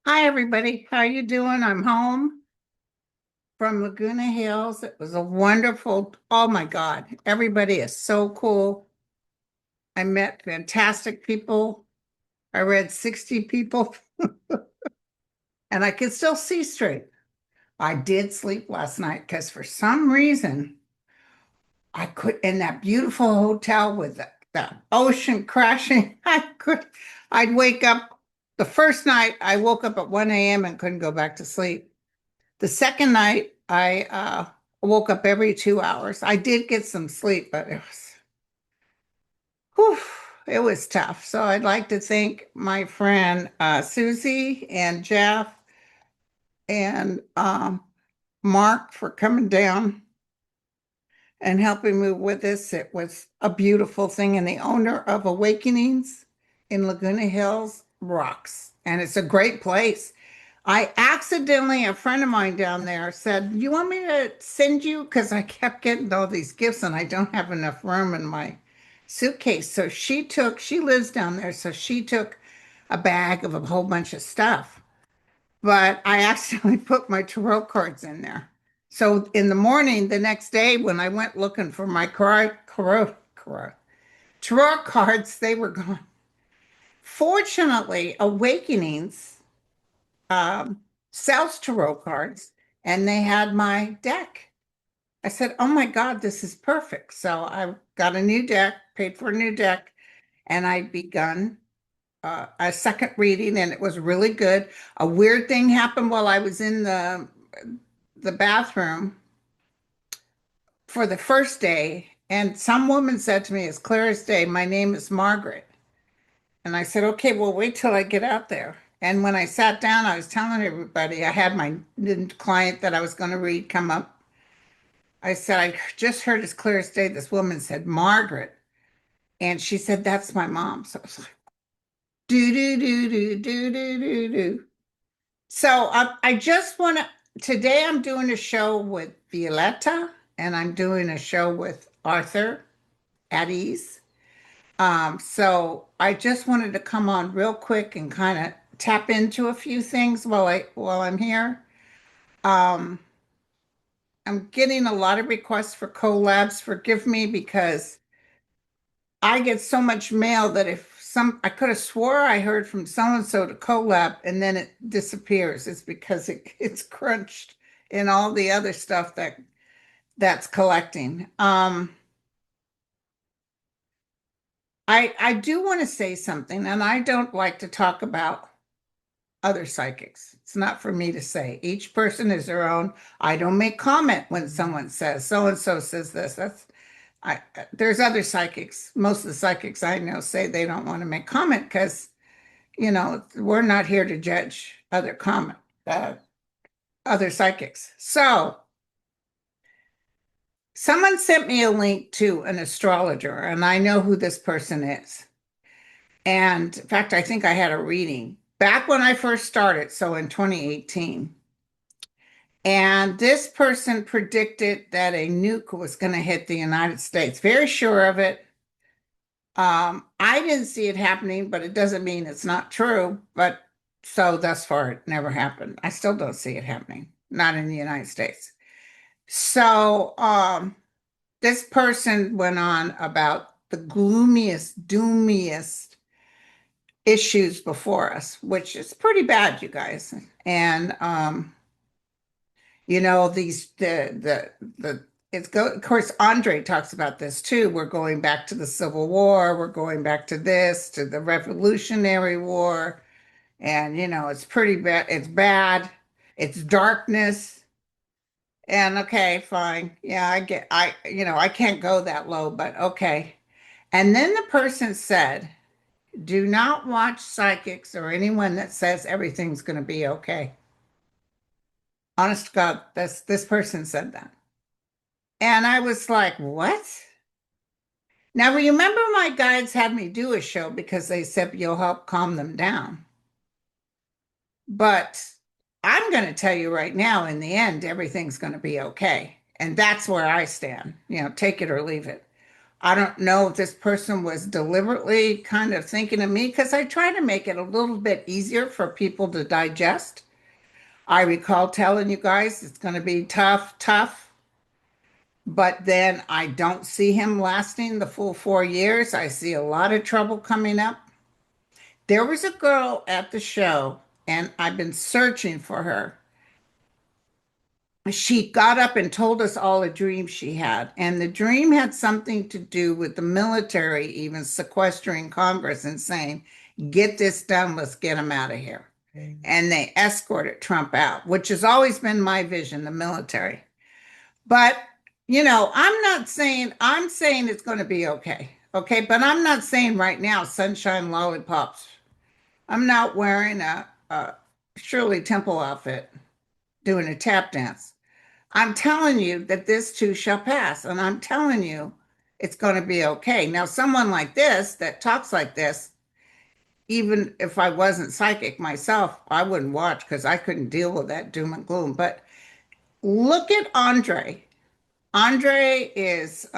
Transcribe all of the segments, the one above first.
Hi, everybody. How you doing? I'm home from Laguna Hills. It was a wonderful, oh my God, everybody is so cool. I met fantastic people. I read 60 people and I could still see straight. I did sleep last night because for some reason I could, in that beautiful hotel with the ocean crashing, I'd wake up. The first night I woke up at 1 a.m. and couldn't go back to sleep. The second night, I woke up every 2 hours. I did get some sleep, but whew, it was tough. So I'd like to thank my friend Susie and Jeff and Mark for coming down and helping me with this. It was a beautiful thing. And the owner of Awakenings in Laguna Hills rocks. And it's a great place. I accidentally, a friend of mine down there said, "You want me to send you?" Because I kept getting all these gifts and I don't have enough room in my suitcase. So she lives down there. So she took a bag of a whole bunch of stuff. But I accidentally put my tarot cards in there. So in the morning, the next day, when I went looking for my tarot cards, they were gone. Fortunately, Awakenings um, sells tarot cards, and they had my deck. I said, "Oh my God, this is perfect." So I got a new deck, paid for a new deck, and I begun a second reading, and it was really good. A weird thing happened while I was in the bathroom for the first day, and some woman said to me, as clear as day, "My name is Margaret." And I said, "Okay, well, wait till I get out there." And when I sat down, I was telling everybody, I had my client that I was going to read come up. I said, "I just heard as clear as day, this woman said, Margaret." And she said, "That's my mom." So I was like, do, do, do, do, do, do, do, do. So I just want to, today I'm doing a show with Violetta and I'm doing a show with Arthur at ease. So I just wanted to come on real quick and kind of tap into a few things while I'm here. Um, I'm getting a lot of requests for collabs. Forgive me because I get so much mail that if some I could have swore I heard from so and so to collab and then it disappears. It's because it's crunched in all the other stuff that's collecting. I do want to say something, and I don't like to talk about other psychics. It's not for me to say. Each person is their own. I don't make comment when someone says so and so says this. There's other psychics. Most of the psychics I know say they don't want to make comment because, we're not here to judge uh, other psychics. So someone sent me a link to an astrologer, and I know who this person is. And in fact, I think I had a reading back when I first started, so in 2018. And this person predicted that a nuke was going to hit the United States. Very sure of it. I didn't see it happening, but it doesn't mean it's not true. But so thus far, it never happened. I still don't see it happening, not in the United States. So this person went on about the gloomiest, doomiest issues before us, which is pretty bad, you guys. And these the it's go of course Andre talks about this too. We're going back to the Civil War, we're going back to this, to the Revolutionary War, and it's pretty bad, it's bad, it's darkness. And okay, fine. Yeah, I can't go that low, but okay. And then the person said, "Do not watch psychics or anyone that says everything's going to be okay." Honest to God, this person said that. And I was like, "What?" Now, remember my guides had me do a show because they said you'll help calm them down. But I'm going to tell you right now, in the end, everything's going to be okay. And that's where I stand. Take it or leave it. I don't know if this person was deliberately kind of thinking of me because I try to make it a little bit easier for people to digest. I recall telling you guys it's going to be tough, tough, but then I don't see him lasting the full 4 years. I see a lot of trouble coming up. There was a girl at the show, and I've been searching for her. She got up and told us all a dream she had. And the dream had something to do with the military even sequestering Congress and saying, get this done, let's get him out of here. And they escorted Trump out, which has always been my vision, the military. But, I'm saying it's going to be okay. Okay. But I'm not saying right now, sunshine lollipops. I'm not wearing a Shirley Temple outfit doing a tap dance. I'm telling you that this too shall pass. And I'm telling you it's going to be okay. Now, someone like this that talks like this, even if I wasn't psychic myself, I wouldn't watch because I couldn't deal with that doom and gloom. But look at Andre. Andre is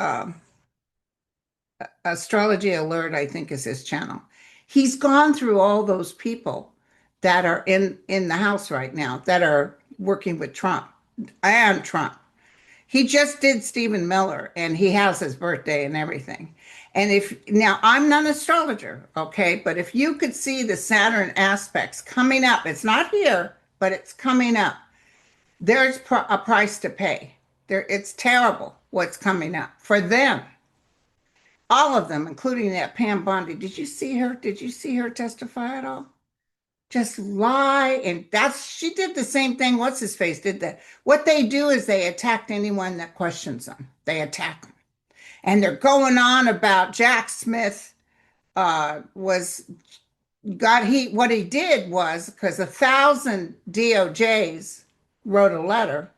Astrology Alert, I think is his channel. He's gone through all those people that are in the house right now that are working with Trump and Trump. He just did Stephen Miller and he has his birthday and everything. And if now I'm not an astrologer, okay, but if you could see the Saturn aspects coming up, it's not here, but it's coming up. There's a price to pay. It's terrible what's coming up for them. All of them, including that Pam Bondi. Did you see her? Did you see her testify at all? Just lie. And she did the same thing. What's his face did that. What they do is they attack anyone that questions them. They attack them. And they're going on about Jack Smith was got what he did was because 1,000 DOJs wrote a letter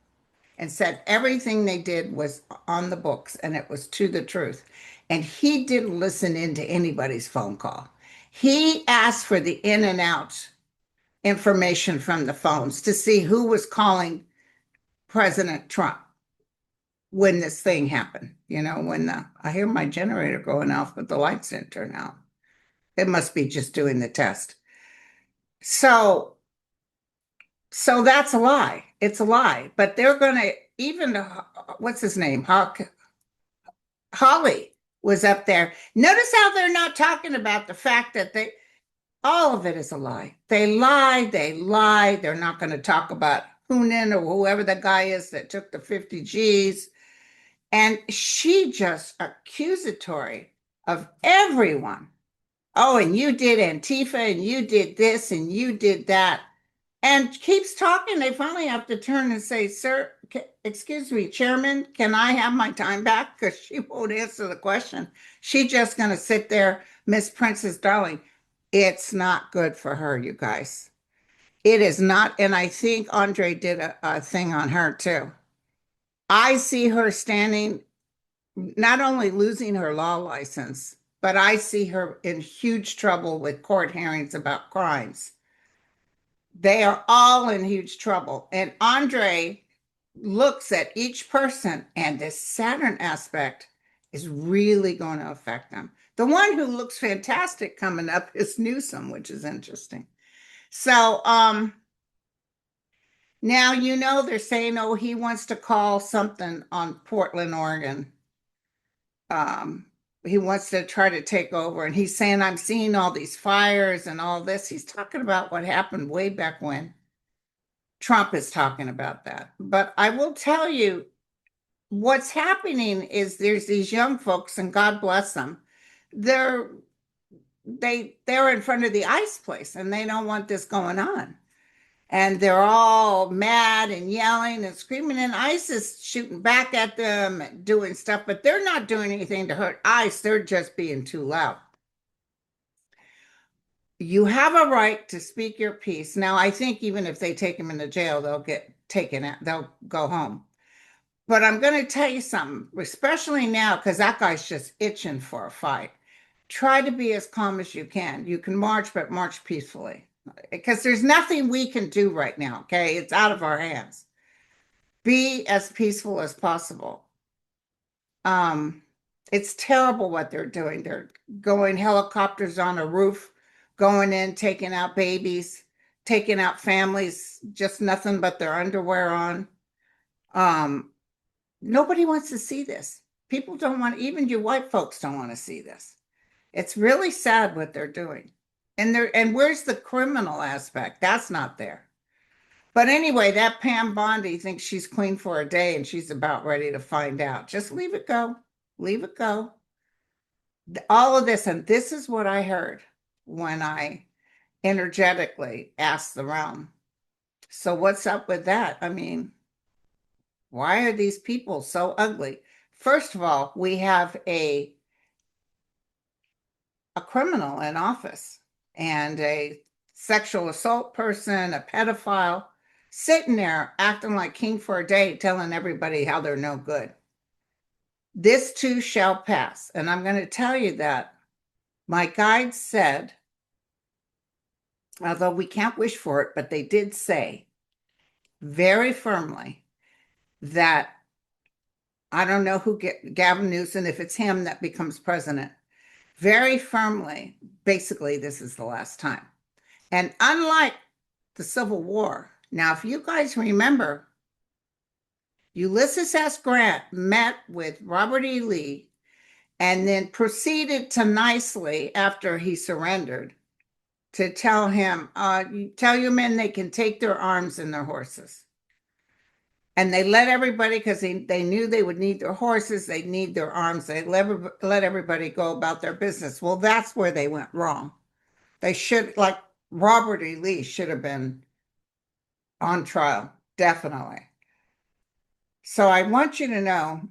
and said everything they did was on the books and it was to the truth. And he didn't listen into anybody's phone call. He asked for the in and out information from the phones to see who was calling President Trump when this thing happened. I hear my generator going off, but the lights didn't turn out. It must be just doing the test. So, so that's a lie. It's a lie. But they're going to even what's his name? Holly was up there. Notice how they're not talking about the fact that all of it is a lie. They lie, they lie. They're not going to talk about Hunin or whoever the guy is that took the 50 G's. And she just accusatory of everyone. Oh, and you did Antifa and you did this and you did that. And keeps talking. They finally have to turn and say, sir, excuse me, Chairman, can I have my time back? Because she won't answer the question. She's just going to sit there, Miss Princess Darling. It's not good for her, you guys. It is not. And I think Andre did a thing on her too. I see her standing, not only losing her law license, but I see her in huge trouble with court hearings about crimes. They are all in huge trouble. And Andre looks at each person, and this Saturn aspect is really going to affect them. The one who looks fantastic coming up is Newsom, which is interesting. So, now they're saying, oh, he wants to call something on Portland, Oregon. He wants to try to take over, and he's saying, I'm seeing all these fires and all this. He's talking about what happened way back when. Trump is talking about that. But I will tell you what's happening is there's these young folks, and God bless them. They're in front of the ice place and they don't want this going on. And they're all mad and yelling and screaming, and ICE is shooting back at them, doing stuff, but they're not doing anything to hurt ICE. They're just being too loud. You have a right to speak your piece. Now, I think even if they take him into jail, they'll get taken out, they'll go home. But I'm going to tell you something, especially now, because that guy's just itching for a fight. Try to be as calm as you can. You can march, but march peacefully. Because there's nothing we can do right now, okay? It's out of our hands. Be as peaceful as possible. Um, It's terrible what they're doing. They're going helicopters on a roof, going in, taking out babies, taking out families, just nothing but their underwear on. Um, Nobody wants to see this. People don't want, even you white folks don't want to see this. It's really sad what they're doing. And where's the criminal aspect? That's not there. But anyway, that Pam Bondi thinks she's queen for a day and she's about ready to find out. Just leave it go. Leave it go. All of this, and this is what I heard when I energetically asked the realm. So what's up with that? I mean, why are these people so ugly? First of all, we have a criminal in office and a sexual assault person, a pedophile, sitting there acting like king for a day, telling everybody how they're no good. This too shall pass. And I'm going to tell you that my guide said, although we can't wish for it, but they did say very firmly that I don't know who Gavin Newsom, if it's him that becomes president, very firmly, basically, this is the last time. And unlike the Civil War, now, if you guys remember, Ulysses S. Grant met with Robert E. Lee and then proceeded to nicely, after he surrendered, to tell him, tell your men they can take their arms and their horses. And they let everybody, because they knew they would need their horses, they'd need their arms, they let everybody go about their business. Well, that's where they went wrong. They should, like Robert E. Lee should have been on trial, definitely. So I want you to know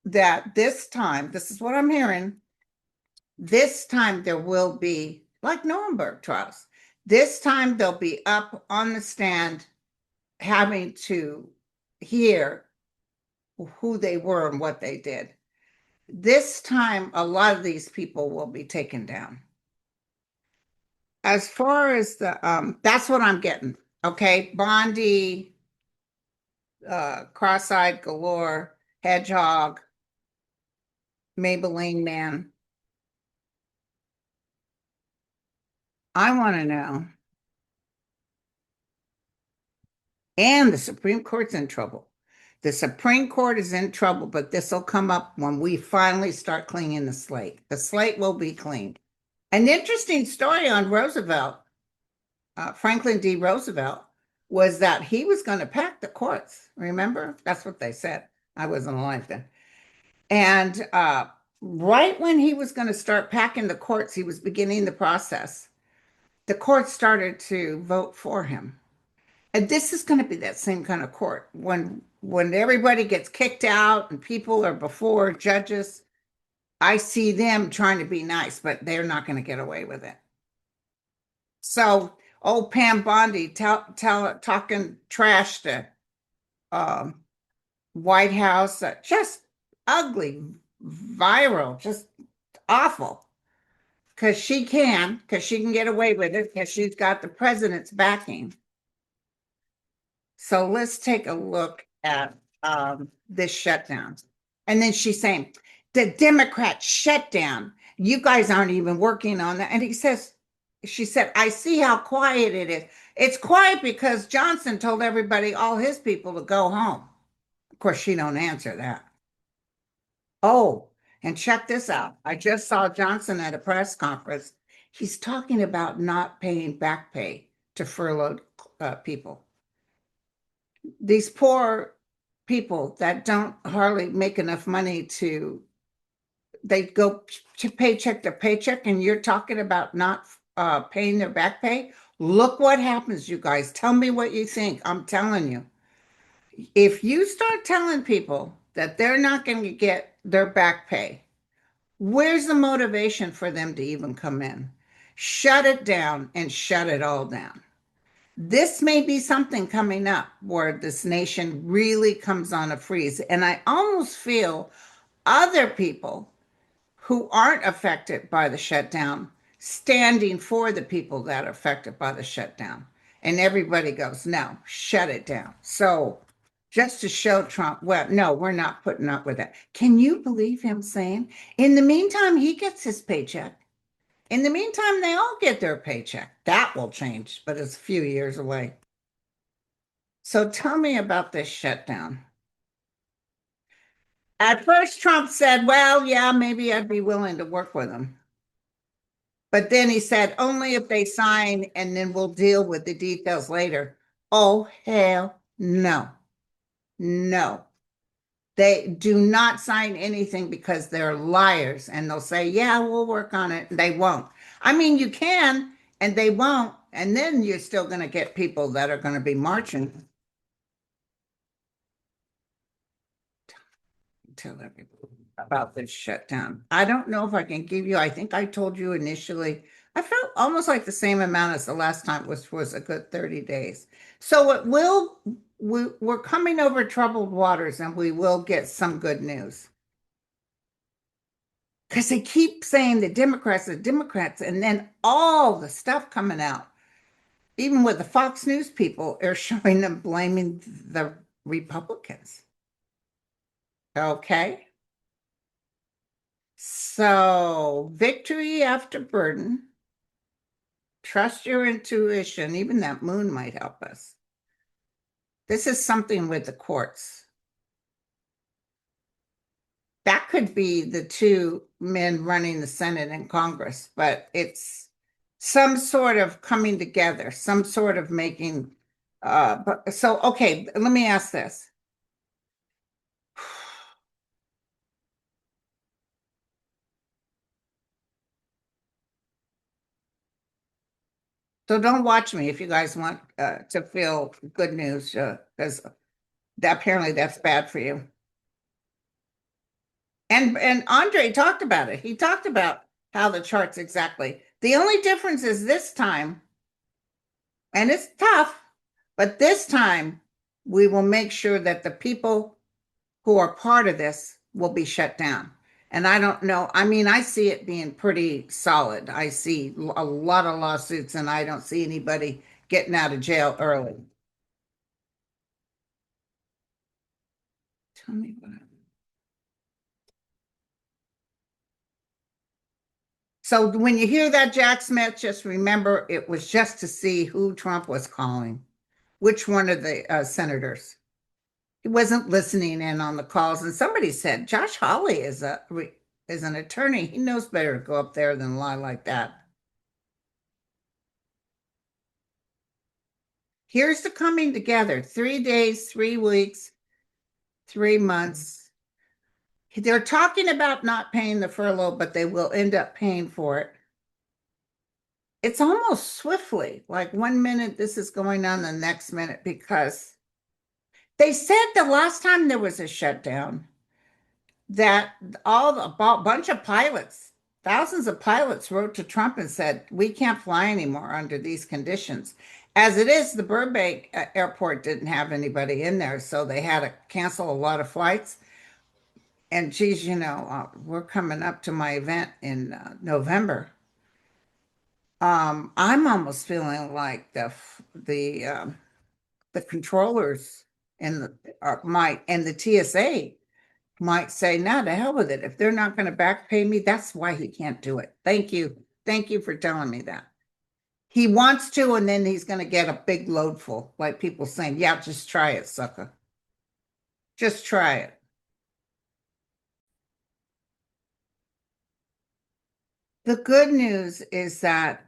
that this time, this is what I'm hearing, this time there will be, like Nuremberg trials, this time they'll be up on the stand having to hear who they were and what they did. This time, a lot of these people will be taken down. As far as that's what I'm getting. Okay, Bondi, Cross-eyed Galore, Hedgehog, Maybelline Man. I want to know. And the Supreme Court's in trouble. The Supreme Court is in trouble, but this will come up when we finally start cleaning the slate. The slate will be cleaned. An interesting story on Roosevelt, Franklin D. Roosevelt, was that he was going to pack the courts. Remember? That's what they said. I wasn't alive then. And right when he was going to start packing the courts, he was beginning the process. The court started to vote for him. And this is going to be that same kind of court when everybody gets kicked out and people are before judges. I see them trying to be nice, but they're not going to get away with it. So old Pam Bondi talking trash to um, White House, just ugly, viral, just awful. Because she can get away with it because she's got the president's backing. So let's take a look at this shutdown. And then she's saying, the Democrats shut down. You guys aren't even working on that. And she said, I see how quiet it is. It's quiet because Johnson told everybody, all his people, to go home. Of course, she don't answer that. Oh, and check this out. I just saw Johnson at a press conference. He's talking about not paying back pay to furloughed people. These poor people that don't hardly make enough money they go to paycheck to paycheck, and you're talking about not paying their back pay. Look what happens, you guys. Tell me what you think. I'm telling you. If you start telling people that they're not going to get their back pay, where's the motivation for them to even come in? Shut it down and shut it all down. This may be something coming up where this nation really comes on a freeze. And I almost feel other people who aren't affected by the shutdown standing for the people that are affected by the shutdown. And everybody goes, no, shut it down. So just to show Trump, well, no, we're not putting up with that. Can you believe him saying, in the meantime, he gets his paycheck. In the meantime, they all get their paycheck. That will change, but it's a few years away. So tell me about this shutdown. At first, Trump said, well, yeah, maybe I'd be willing to work with him. But then he said, only if they sign and then we'll deal with the details later. Oh, hell no. No. They do not sign anything because they're liars and they'll say, yeah, we'll work on it. They won't. I mean, you can and they won't. And then you're still going to get people that are going to be marching. Tell everybody about this shutdown. I don't know if I can give you, I think I told you initially, I felt almost like the same amount as the last time, which was a good 30 days. So it will, we're coming over troubled waters and we will get some good news. Because they keep saying the Democrats, and then all the stuff coming out, even with the Fox News people, are showing them blaming the Republicans. Okay. So, victory after burden, trust your intuition, even that moon might help us. This is something with the courts. That could be the two men running the Senate and Congress, but it's some sort of coming together, some sort of making. So, okay, let me ask this. So don't watch me if you guys want to feel good news, because apparently that's bad for you. And Andre talked about it. He talked about how the charts exactly. The only difference is this time, and it's tough, but this time we will make sure that the people who are part of this will be shut down. And I don't know. I mean, I see it being pretty solid. I see a lot of lawsuits, and I don't see anybody getting out of jail early. Tell me what. So when you hear that, Jack Smith, just remember it was just to see who Trump was calling, which one of the senators. He wasn't listening in on the calls. And somebody said Josh Hawley is an attorney. He knows better to go up there than lie like that. Here's the coming together: 3 days, 3 weeks, 3 months. They're talking about not paying the furlough, but they will end up paying for it. It's almost swiftly, like 1 minute this is going on, the next minute, because they said the last time there was a shutdown that a bunch of pilots, thousands of pilots wrote to Trump and said, we can't fly anymore under these conditions. As it is, the Burbank airport didn't have anybody in there, so they had to cancel a lot of flights. And geez, we're coming up to my event in November. I'm almost feeling like the controllers and the TSA might say, no, to hell with it. If they're not going to back pay me, that's why he can't do it. Thank you. Thank you for telling me that. He wants to, and then he's going to get a big load full, like people saying, yeah, just try it, sucker. Just try it. The good news is that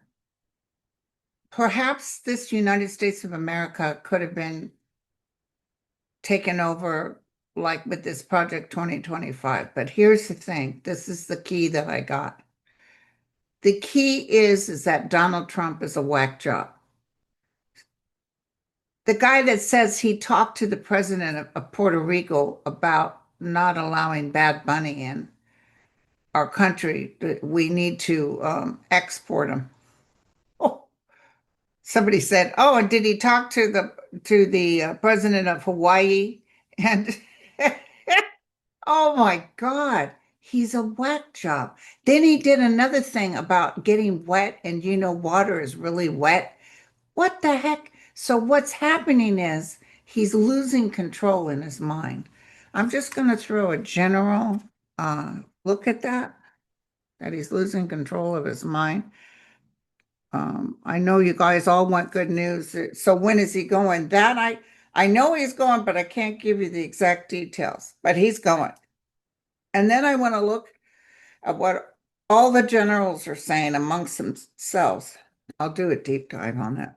perhaps this United States of America could have been taken over like with this Project 2025. But here's the thing. This is the key that I got. The key is that Donald Trump is a whack job. The guy that says he talked to the president of Puerto Rico about not allowing Bad Bunny in our country, we need to export him. Oh, somebody said, "Oh, and did he talk to the president of Hawaii?" And oh my God, he's a whack job. Then he did another thing about getting wet, and water is really wet. What the heck? So what's happening is he's losing control in his mind. I'm just going to throw a general look at that he's losing control of his mind. I know you guys all want good news. So when is he going? I know he's going, but I can't give you the exact details, but he's going. And then I want to look at what all the generals are saying amongst themselves. I'll do a deep dive on that.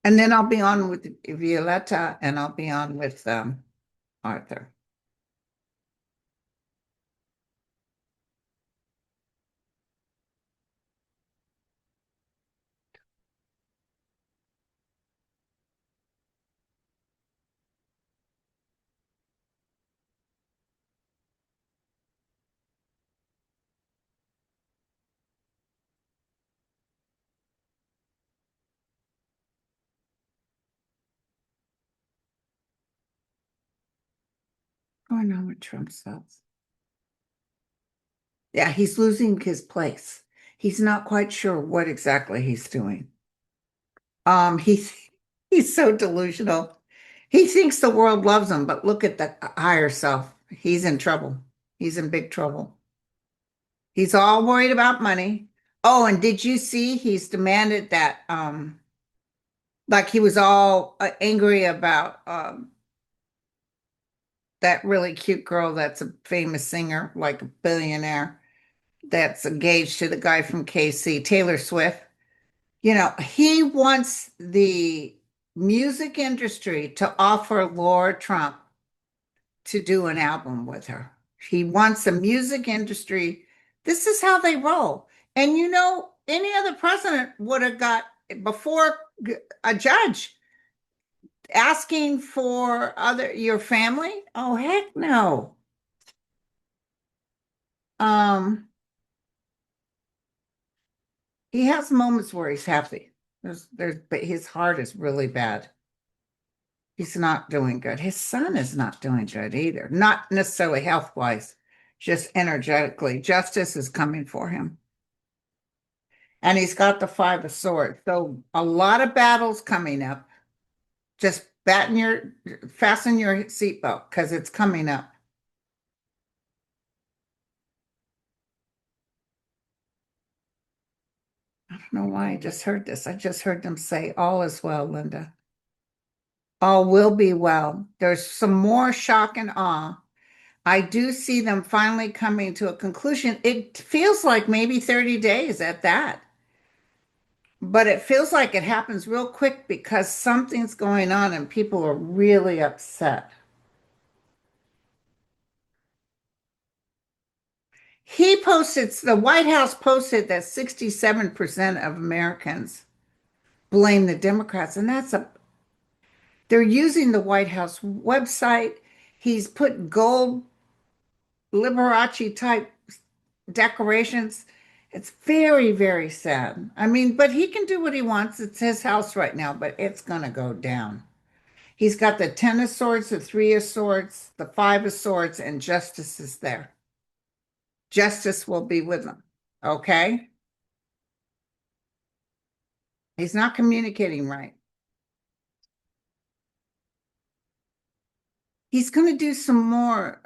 And then I'll be on with Violetta and I'll be on with Arthur. Oh, I know what Trump says. Yeah, he's losing his place. He's not quite sure what exactly he's doing. He's he's so delusional. He thinks the world loves him, but look at the higher self. He's in trouble. He's in big trouble. He's all worried about money. Oh, and did you see he's demanded that like he was all angry about that really cute girl that's a famous singer, like a billionaire, that's engaged to the guy from KC, Taylor Swift. You know, he wants the music industry to offer Laura Trump to do an album with her. He wants the music industry. This is how they roll. And you know, any other president would have got before a judge asking for other your family. Oh, heck no. Um, he has moments where he's happy. But his heart is really bad. He's not doing good. His son is not doing good either. Not necessarily health-wise, just energetically. Justice is coming for him. And he's got the Five of Swords. So a lot of battles coming up. Just fasten your seatbelt because it's coming up. I don't know why I just heard this. I just heard them say, all is well, Linda. All will be well. There's some more shock and awe. I do see them finally coming to a conclusion. It feels like maybe 30 days at that, but it feels like it happens real quick because something's going on and people are really upset. The White House posted that 67% of Americans blame the Democrats, and they're using the White House website. He's put gold Liberace type decorations. It's very, very sad. I mean, but he can do what he wants. It's his house right now, but it's going to go down. He's got the Ten of Swords, the Three of Swords, the Five of Swords, and Justice is there. Justice will be with him. Okay? He's not communicating right. He's going to do some more.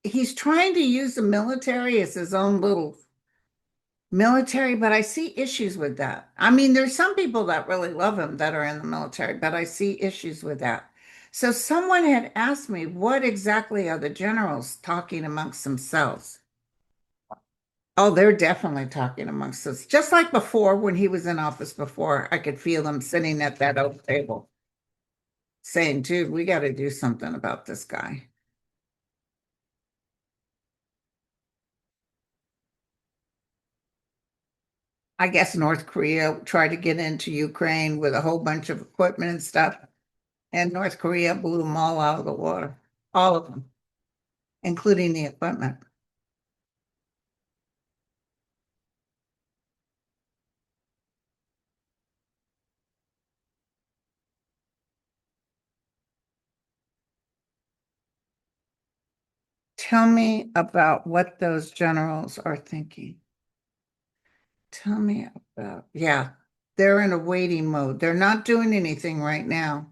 He's trying to use the military as his own little military, but I see issues with that. I mean, there's some people that really love him that are in the military, but I see issues with that. So someone had asked me, what exactly are the generals talking amongst themselves? Oh, they're definitely talking amongst us. Just like before, when he was in office before, I could feel them sitting at that oak table saying, dude, we got to do something about this guy. I guess North Korea tried to get into Ukraine with a whole bunch of equipment and stuff, and North Korea blew them all out of the water, all of them, including the equipment. Tell me about what those generals are thinking. Tell me about, yeah. They're in a waiting mode. They're not doing anything right now,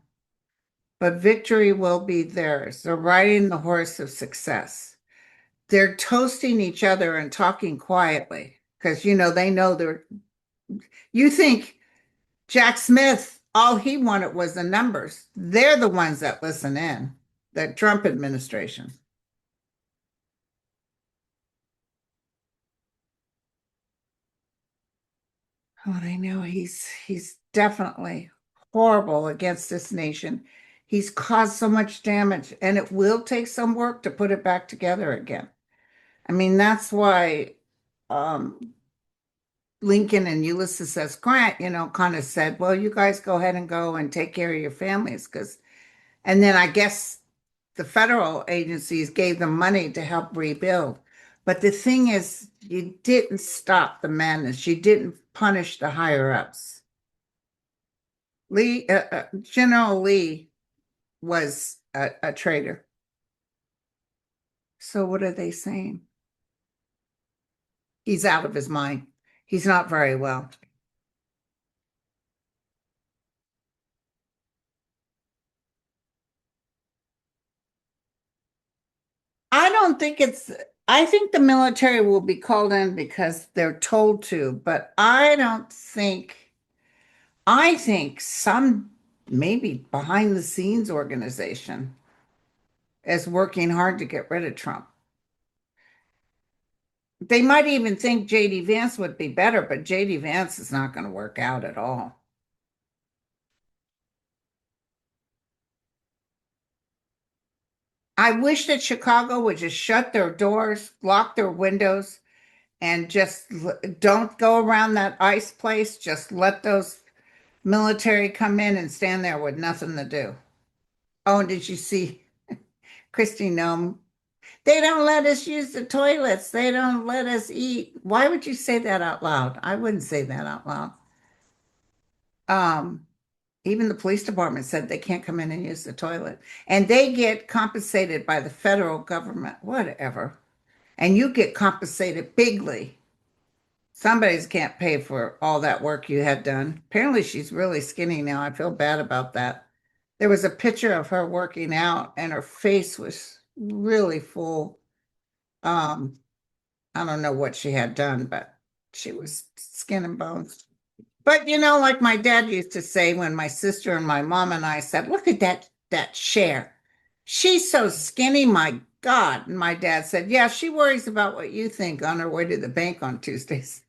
but victory will be theirs. They're riding the horse of success. They're toasting each other and talking quietly because, they know you think Jack Smith, all he wanted was the numbers. They're the ones that listen in, the Trump administration. Oh, I know he's definitely horrible against this nation. He's caused so much damage, and it will take some work to put it back together again. I mean, that's why um, Lincoln and Ulysses S. Grant, kind of said, well, you guys go ahead and go and take care of your families. And then I guess the federal agencies gave them money to help rebuild. But the thing is, you didn't stop the madness. You didn't punish the higher ups. General Lee was a traitor. So what are they saying? He's out of his mind. He's not very well. I don't think it's, I think the military will be called in because they're told to, but I think some maybe behind the scenes organization is working hard to get rid of Trump. They might even think JD Vance would be better, but JD Vance is not going to work out at all. I wish that Chicago would just shut their doors, lock their windows, and just don't go around that ice place. Just let those military come in and stand there with nothing to do. Oh, and did you see Christy Nome? They don't let us use the toilets. They don't let us eat. Why would you say that out loud? I wouldn't say that out loud. Um, Even the police department said they can't come in and use the toilet. And they get compensated by the federal government, whatever. And you get compensated bigly. Somebody's can't pay for all that work you had done. Apparently, she's really skinny now. I feel bad about that. There was a picture of her working out, and her face was really full. Um, I don't know what she had done, but she was skin and bones. But like my dad used to say when my sister and my mom and I said, "Look at that Cher. She's so skinny, my God." And my dad said, "Yeah, she worries about what you think on her way to the bank on Tuesdays."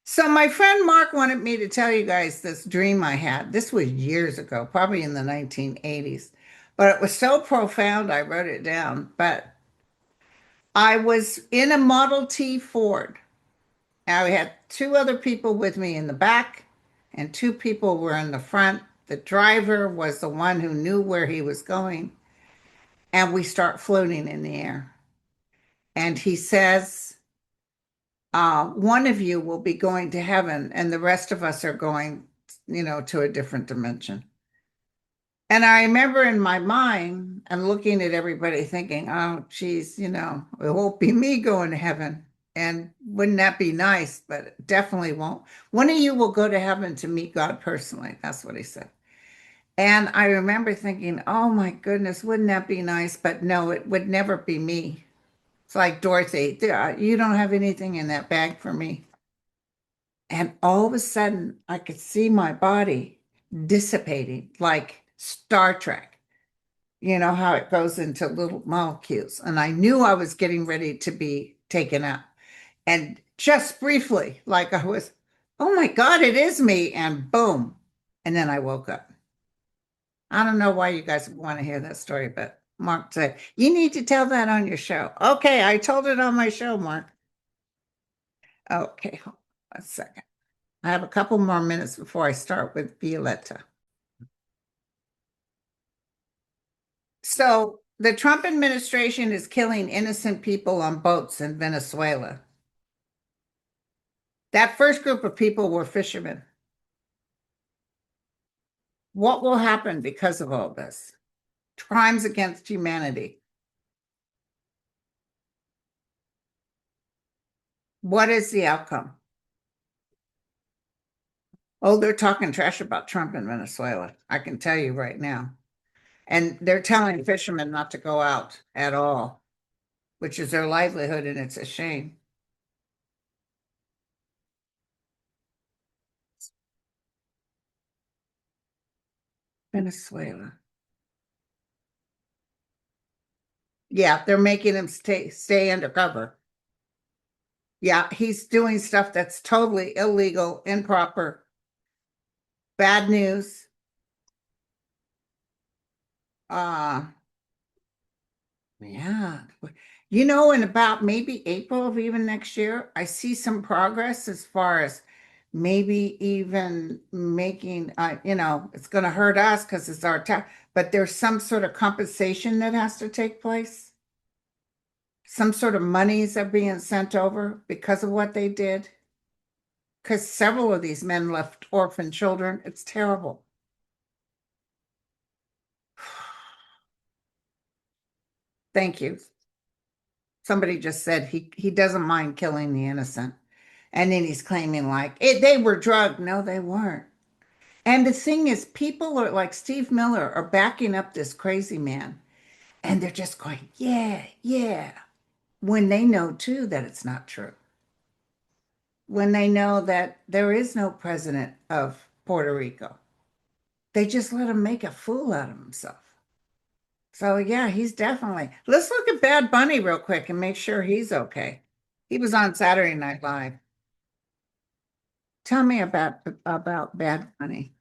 So my friend Mark wanted me to tell you guys this dream I had. This was years ago, probably in the 1980s. But it was so profound, I wrote it down. But I was in a Model T Ford. I had two other people with me in the back, and two people were in the front. The driver was the one who knew where he was going, and we start floating in the air. And he says, one of you will be going to heaven, and the rest of us are going, to a different dimension. And I remember in my mind and looking at everybody thinking, oh, geez, it won't be me going to heaven. And wouldn't that be nice? But it definitely won't. One of you will go to heaven to meet God personally. That's what he said. And I remember thinking, oh my goodness, wouldn't that be nice? But no, it would never be me. It's like Dorothy, you don't have anything in that bag for me. And all of a sudden, I could see my body dissipating like Star Trek. You know how it goes into little molecules. And I knew I was getting ready to be taken out. And just briefly, like I was, oh my God, it is me. And boom. And then I woke up. I don't know why you guys want to hear that story, but Mark said, you need to tell that on your show. Okay, I told it on my show, Mark. Okay, hold on a second. I have a couple more minutes before I start with Violetta. So the Trump administration is killing innocent people on boats in Venezuela. That first group of people were fishermen. What will happen because of all this? Crimes against humanity. What is the outcome? Oh, they're talking trash about Trump in Venezuela. I can tell you right now. And they're telling fishermen not to go out at all, which is their livelihood, and it's a shame. Venezuela. Yeah, they're making him stay undercover. Yeah, he's doing stuff that's totally illegal, improper, bad news. Uh, yeah. In about maybe April of even next year, I see some progress as far as maybe even making, it's going to hurt us because it's our tax, but there's some sort of compensation that has to take place. Some sort of monies are being sent over because of what they did. Because several of these men left orphan children. It's terrible. Thank you. Somebody just said he doesn't mind killing the innocent. And then he's claiming like they were drugged. No, they weren't. And the thing is, people are like Steve Miller are backing up this crazy man. And they're just going, yeah, yeah. When they know too that it's not true. When they know that there is no president of Puerto Rico. They just let him make a fool out of himself. So yeah, he's definitely. Let's look at Bad Bunny real quick and make sure he's okay. He was on Saturday Night Live. Tell me about Bad Bunny.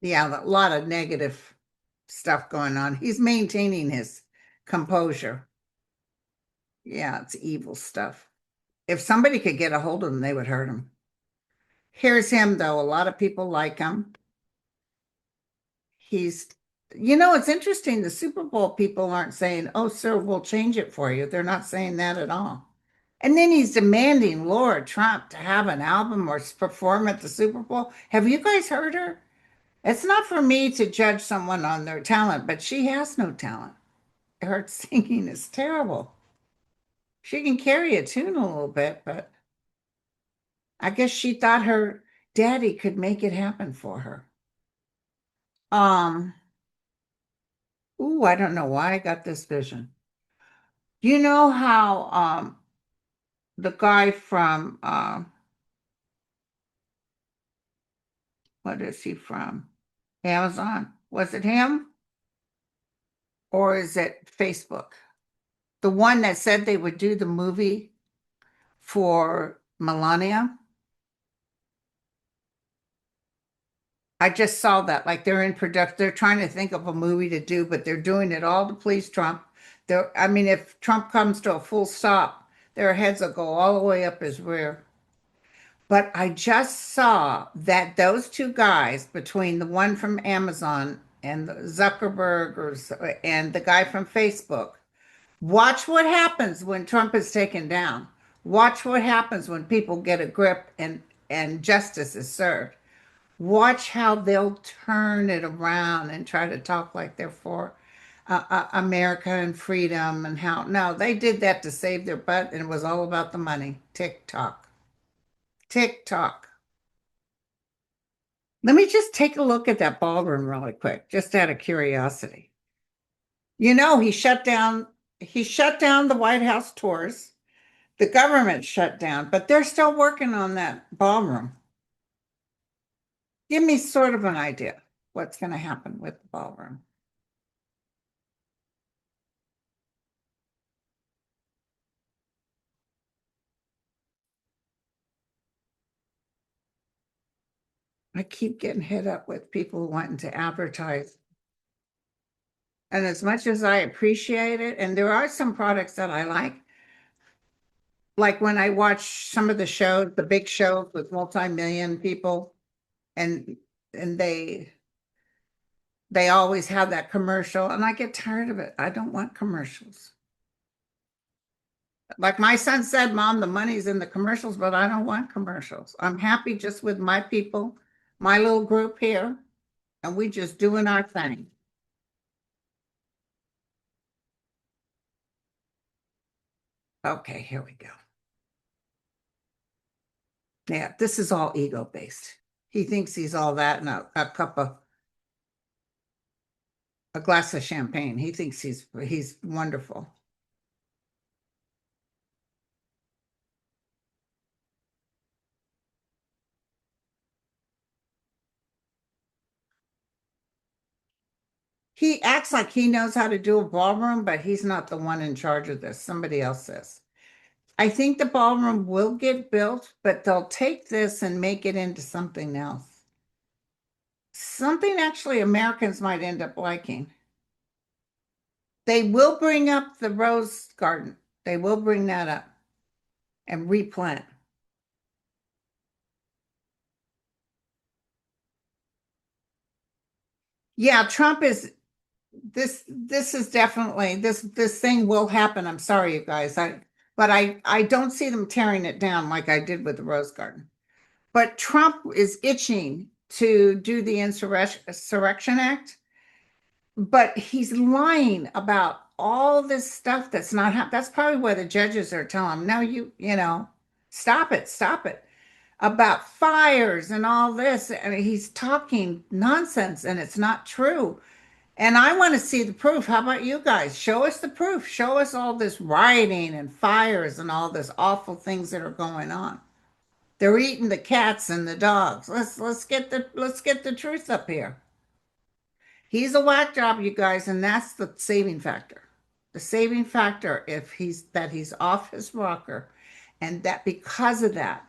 Yeah, a lot of negative stuff going on. He's maintaining his composure. Yeah, it's evil stuff. If somebody could get a hold of him, they would hurt him. Here's him, though. A lot of people like him. He's, it's interesting. The Super Bowl people aren't saying, oh, sir, we'll change it for you. They're not saying that at all. And then he's demanding Laura Trump to have an album or perform at the Super Bowl. Have you guys heard her? It's not for me to judge someone on their talent, but she has no talent. Her singing is terrible. She can carry a tune a little bit, but I guess she thought her daddy could make it happen for her. Um, I don't know why I got this vision. You know how the guy from what is he from? Amazon. Was it him or is it Facebook? The one that said they would do the movie for Melania. I just saw that. Like they're in production. They're trying to think of a movie to do, but they're doing it all to please Trump. I mean, if Trump comes to a full stop, their heads will go all the way up his rear. But I just saw that those two guys, between the one from Amazon and Zuckerberg and the guy from Facebook, watch what happens when Trump is taken down. Watch what happens when people get a grip and justice is served. Watch how they'll turn it around and try to talk like they're for America and freedom and how. No, they did that to save their butt and it was all about the money. Tick tock. Tick tock. Let me just take a look at that ballroom really quick, just out of curiosity. He shut down the White House tours. The government shut down, but they're still working on that ballroom. Give me sort of an idea what's going to happen with the ballroom. I keep getting hit up with people wanting to advertise. And as much as I appreciate it, and there are some products that I like when I watch some of the shows, the big shows with multi-million people, and and they always have that commercial, and I get tired of it. I don't want commercials. Like my son said, Mom, the money's in the commercials, but I don't want commercials. I'm happy just with my people, my little group here, and we just doing our thing. Okay, here we go. Yeah, this is all ego based. He thinks he's all that and a cup of a glass of champagne. He thinks he's wonderful. He acts like he knows how to do a ballroom, but he's not the one in charge of this. Somebody else is. I think the ballroom will get built, but they'll take this and make it into something else. Something actually Americans might end up liking. They will bring up the rose garden. They will bring that up and replant. Yeah, Trump is this is definitely this thing will happen. I'm sorry, you guys. I don't see them tearing it down like I did with the rose garden. But Trump is itching to do the Insurrection Act, but he's lying about all this stuff that's not happening. That's probably why the judges are telling him, no, stop it. About fires and all this. I mean, he's talking nonsense and it's not true. And I want to see the proof. How about you guys? Show us the proof. Show us all this rioting and fires and all this awful things that are going on. They're eating the cats and the dogs. Let's get the truth up here. He's a whack job, you guys, and that's the saving factor. The saving factor if he's off his rocker, and that because of that,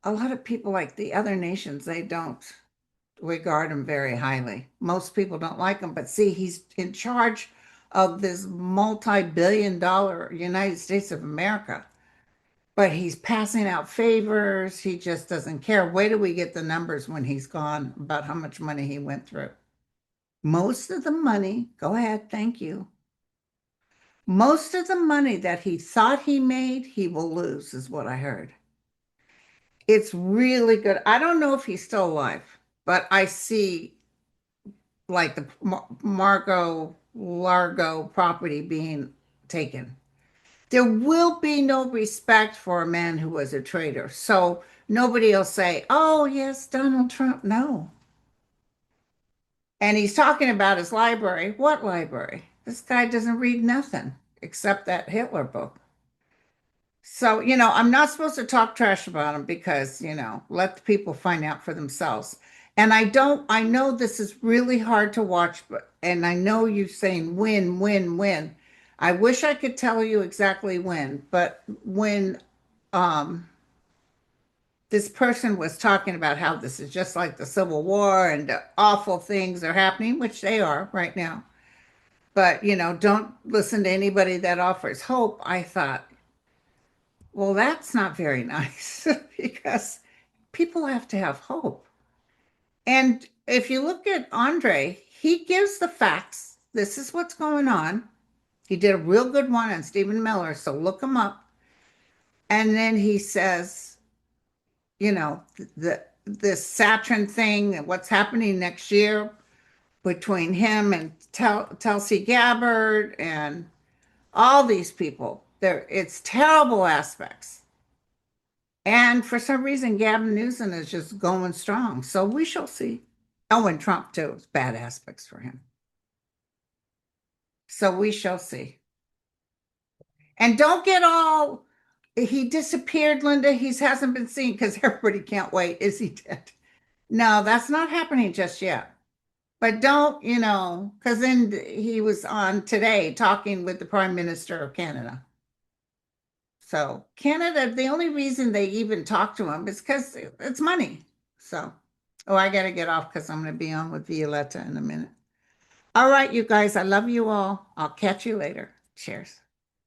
a lot of people like the other nations, they don't regard him very highly. Most people don't like him, but see, he's in charge of this multi-billion dollar United States of America. But he's passing out favors. He just doesn't care. Wait till we get the numbers when he's gone about how much money he went through. Most of the money, go ahead, thank you. Most of the money that he thought he made, he will lose, is what I heard. It's really good. I don't know if he's still alive, but I see like the Margot Largo property being taken. There will be no respect for a man who was a traitor. So nobody will say, oh, yes, Donald Trump. No. And he's talking about his library. What library? This guy doesn't read nothing except that Hitler book. So, I'm not supposed to talk trash about him because, let the people find out for themselves. And I know this is really hard to watch, and I know you're saying win, win, win. I wish I could tell you exactly when, but when um, this person was talking about how this is just like the Civil War and the awful things are happening, which they are right now. But, don't listen to anybody that offers hope. I thought, well, that's not very nice because people have to have hope. And if you look at Andre, he gives the facts. This is what's going on. He did a real good one on Stephen Miller, so look him up. And then he says, the this Saturn thing, what's happening next year between him and Tulsi Gabbard and all these people. It's terrible aspects. And for some reason, Gavin Newsom is just going strong. So we shall see. Oh, and Trump too. It's bad aspects for him. So we shall see. And don't get all, he disappeared, Linda. He hasn't been seen because everybody can't wait. Is he dead? No, that's not happening just yet. But don't, because then he was on today talking with the Prime Minister of Canada. So Canada, the only reason they even talk to him is because it's money. So, oh, I got to get off because I'm going to be on with Violetta in a minute. All right, you guys, I love you all. I'll catch you later. Cheers.